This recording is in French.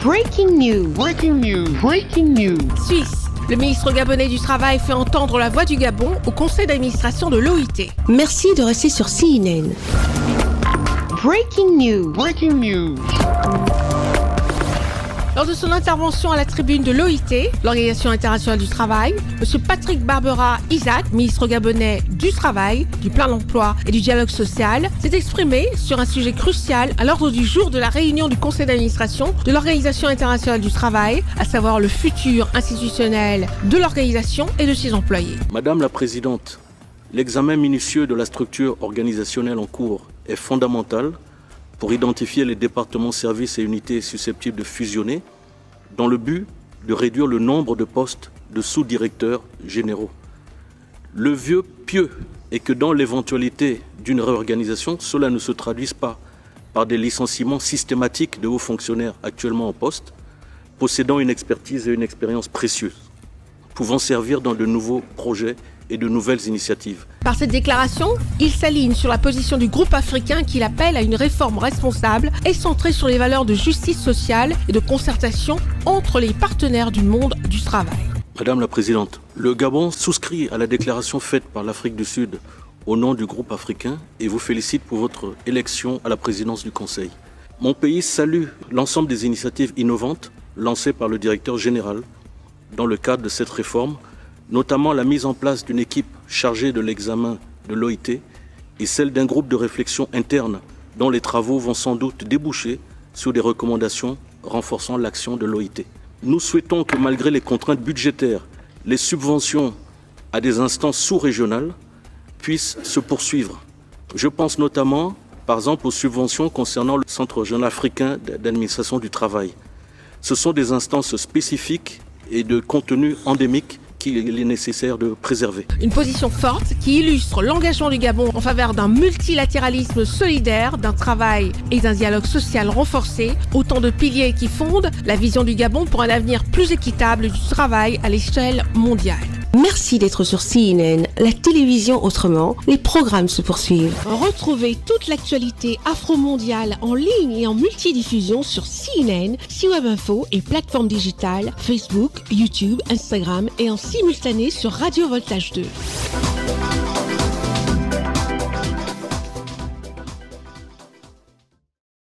Breaking news. Breaking news. Breaking news. Suisse. Le ministre gabonais du Travail fait entendre la voix du Gabon au conseil d'administration de l'OIT. Merci de rester sur CNN. Breaking news. Breaking news. Lors de son intervention à la tribune de l'OIT, l'Organisation internationale du travail, M. Patrick Barbera Isaac, ministre gabonais du Travail, du plein emploi et du dialogue social, s'est exprimé sur un sujet crucial à l'ordre du jour de la réunion du conseil d'administration de l'Organisation internationale du travail, à savoir le futur institutionnel de l'organisation et de ses employés. Madame la Présidente, l'examen minutieux de la structure organisationnelle en cours est fondamental pour identifier les départements, services et unités susceptibles de fusionner dans le but de réduire le nombre de postes de sous-directeurs généraux. Le vœu pieux est que dans l'éventualité d'une réorganisation, cela ne se traduise pas par des licenciements systématiques de hauts fonctionnaires actuellement en poste, possédant une expertise et une expérience précieuses, pouvant servir dans de nouveaux projets et de nouvelles initiatives. Par cette déclaration, il s'aligne sur la position du groupe africain qu'il appelle à une réforme responsable et centrée sur les valeurs de justice sociale et de concertation entre les partenaires du monde du travail. Madame la Présidente, le Gabon souscrit à la déclaration faite par l'Afrique du Sud au nom du groupe africain et vous félicite pour votre élection à la présidence du Conseil. Mon pays salue l'ensemble des initiatives innovantes lancées par le directeur général dans le cadre de cette réforme, notamment la mise en place d'une équipe chargée de l'examen de l'OIT et celle d'un groupe de réflexion interne dont les travaux vont sans doute déboucher sur des recommandations renforçant l'action de l'OIT. Nous souhaitons que malgré les contraintes budgétaires, les subventions à des instances sous-régionales puissent se poursuivre. Je pense notamment, par exemple, aux subventions concernant le Centre régional africain d'administration du travail. Ce sont des instances spécifiques et de contenu endémique qu'il est nécessaire de préserver. Une position forte qui illustre l'engagement du Gabon en faveur d'un multilatéralisme solidaire, d'un travail et d'un dialogue social renforcé, autant de piliers qui fondent la vision du Gabon pour un avenir plus équitable du travail à l'échelle mondiale. Merci d'être sur CNN, la télévision autrement. Les programmes se poursuivent. Retrouvez toute l'actualité afro-mondiale en ligne et en multidiffusion sur CNN, C-Web Info et plateformes digitales, Facebook, YouTube, Instagram et en simultané sur Radio Voltage 2.